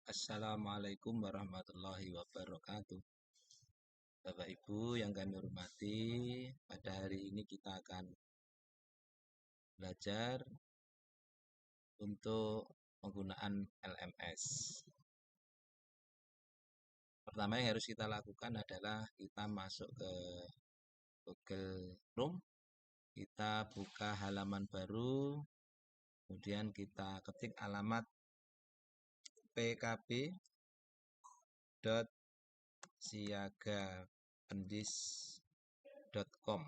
Assalamualaikum warahmatullahi wabarakatuh. Bapak Ibu yang kami hormati, pada hari ini kita akan belajar untuk penggunaan LMS. Pertama yang harus kita lakukan adalah kita masuk ke Google Chrome, kita buka halaman baru, kemudian kita ketik alamat pkb.siagapendis.com.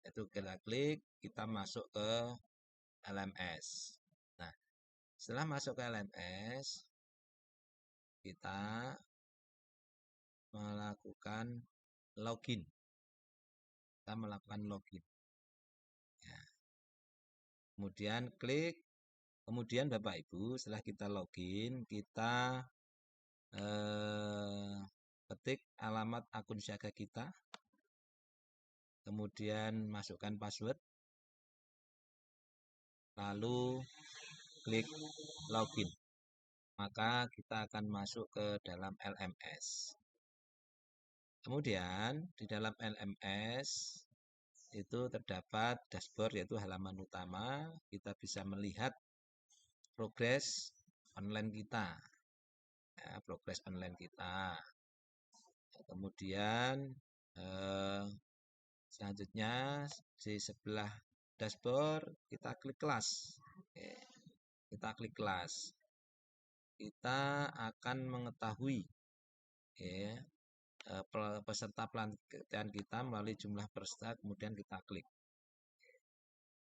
Itu kita klik, kita masuk ke LMS. Nah, setelah masuk ke LMS, kita melakukan login. Ya. Kemudian klik, kemudian Bapak Ibu setelah kita login, kita ketik alamat akun siaga kita, kemudian masukkan password, lalu klik login. Maka kita akan masuk ke dalam LMS. Kemudian di dalam LMS itu terdapat dashboard, yaitu halaman utama. Kita bisa melihat progres online kita. Ya, progres online kita. Kemudian selanjutnya di sebelah dashboard kita klik kelas. Oke, kita klik kelas. Kita akan mengetahui ya, peserta pelatihan kita melalui jumlah peserta, kemudian kita klik.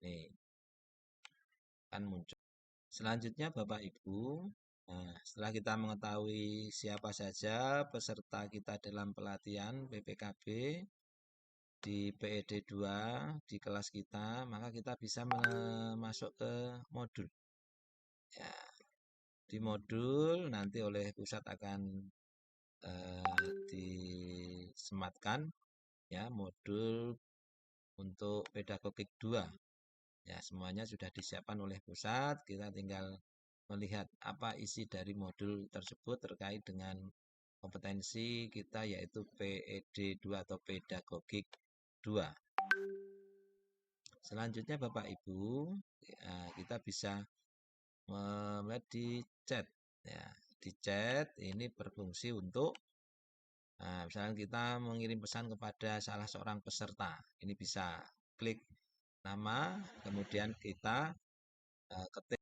Nih, akan muncul. Selanjutnya Bapak Ibu, setelah kita mengetahui siapa saja peserta kita dalam pelatihan PPKB di PED 2 di kelas kita, maka kita bisa masuk ke modul. Ya, di modul nanti oleh pusat akan disematkan ya modul untuk pedagogik 2. Ya, semuanya sudah disiapkan oleh pusat, kita tinggal melihat apa isi dari modul tersebut terkait dengan kompetensi kita, yaitu PED 2 atau pedagogik 2. Selanjutnya Bapak Ibu, kita bisa melihat di chat. Ya, di chat ini berfungsi untuk misalnya kita mengirim pesan kepada salah seorang peserta. Ini bisa klik nama, kemudian kita ketik.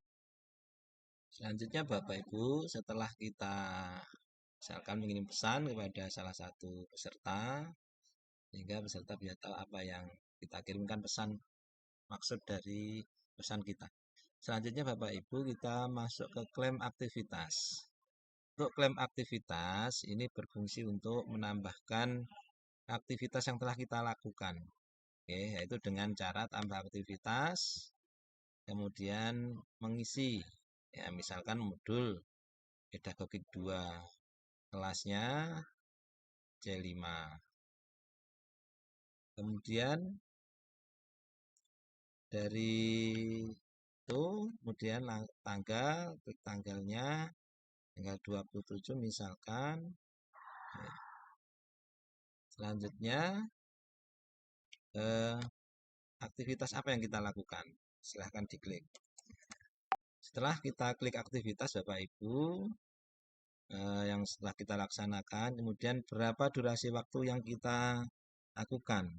Selanjutnya Bapak Ibu, setelah kita misalkan mengirim pesan kepada salah satu peserta, sehingga peserta bisa tahu apa yang kita kirimkan pesan, maksud dari pesan kita. Selanjutnya Bapak Ibu, kita masuk ke klaim aktivitas. Untuk klaim aktivitas ini berfungsi untuk menambahkan aktivitas yang telah kita lakukan. Oke, yaitu dengan cara tambah aktivitas, kemudian mengisi. Ya, misalkan modul pedagogik 2, kelasnya C5. Kemudian dari itu, kemudian tanggalnya tanggal 27 misalkan. Ya. Selanjutnya aktivitas apa yang kita lakukan? Silahkan diklik. Setelah kita klik aktivitas Bapak Ibu yang setelah kita laksanakan, kemudian berapa durasi waktu yang kita lakukan.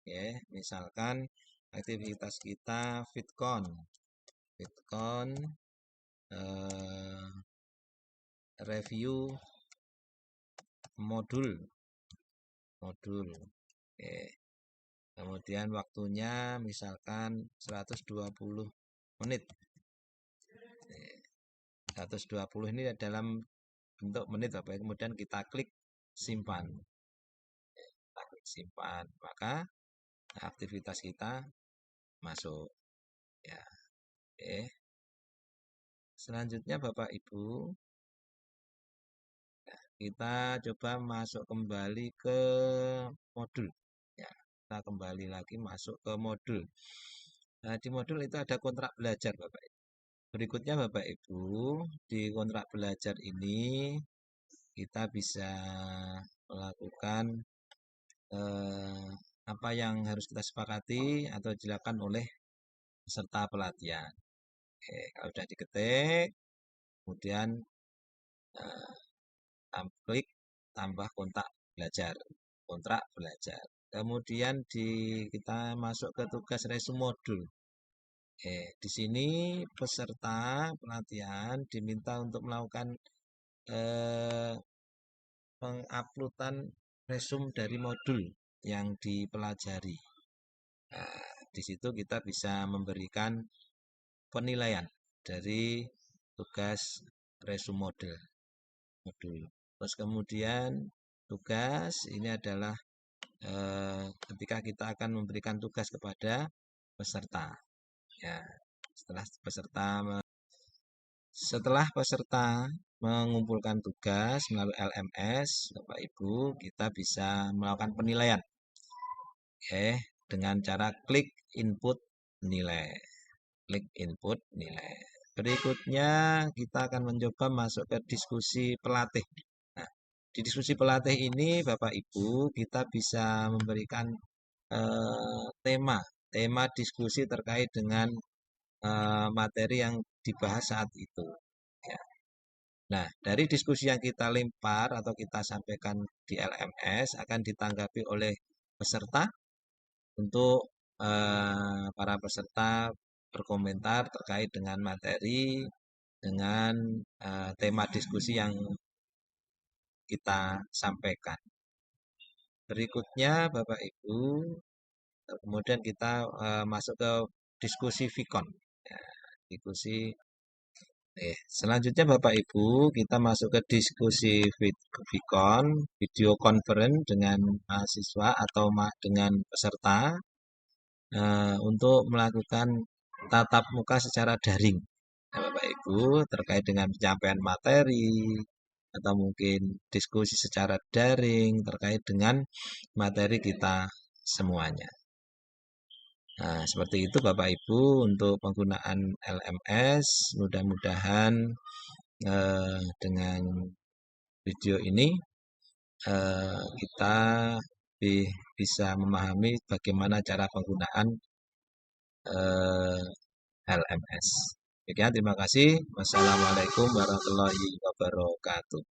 Oke, misalkan aktivitas kita Fitcon review modul. Oke. Kemudian waktunya misalkan 120 menit. 120 ini dalam bentuk menit Bapak. Kemudian kita klik simpan. Kita klik simpan, maka aktivitas kita masuk. Ya. Oke. Selanjutnya Bapak Ibu, kita coba masuk kembali ke modul. Ya, kita kembali lagi masuk ke modul. Nah, di modul itu ada kontrak belajar Bapak Ibu. Berikutnya Bapak Ibu, di kontrak belajar ini kita bisa melakukan eh, apa yang harus kita sepakati atau dilakukan oleh peserta pelatihan. Oke, kalau sudah diketik, kemudian eh, klik tambah kontak belajar, kontrak belajar. Kemudian kita masuk ke tugas resume modul. Di sini peserta pelatihan diminta untuk melakukan eh, penguploadan resume dari modul yang dipelajari. Nah, di situ kita bisa memberikan penilaian dari tugas resume modul. Terus kemudian tugas ini adalah ketika kita akan memberikan tugas kepada peserta. Ya, setelah peserta mengumpulkan tugas melalui LMS, Bapak Ibu, kita bisa melakukan penilaian. Oke, dengan cara klik input nilai. Klik input nilai. Berikutnya kita akan mencoba masuk ke diskusi pelatih. Nah, di diskusi pelatih ini Bapak Ibu kita bisa memberikan tema diskusi terkait dengan materi yang dibahas saat itu. Ya. Nah, dari diskusi yang kita lempar atau kita sampaikan di LMS akan ditanggapi oleh peserta untuk para peserta berkomentar terkait dengan materi, dengan tema diskusi yang kita sampaikan. Berikutnya, Bapak Ibu, kemudian kita masuk ke diskusi Vicon. Ya, diskusi. Selanjutnya Bapak Ibu, kita masuk ke diskusi Vicon, video conference dengan mahasiswa atau dengan peserta untuk melakukan tatap muka secara daring. Nah, Bapak Ibu, terkait dengan penyampaian materi atau mungkin diskusi secara daring terkait dengan materi kita semuanya. Nah, seperti itu Bapak Ibu untuk penggunaan LMS. Mudah-mudahan dengan video ini kita bisa memahami bagaimana cara penggunaan LMS. Demikian, terima kasih. Wassalamualaikum warahmatullahi wabarakatuh.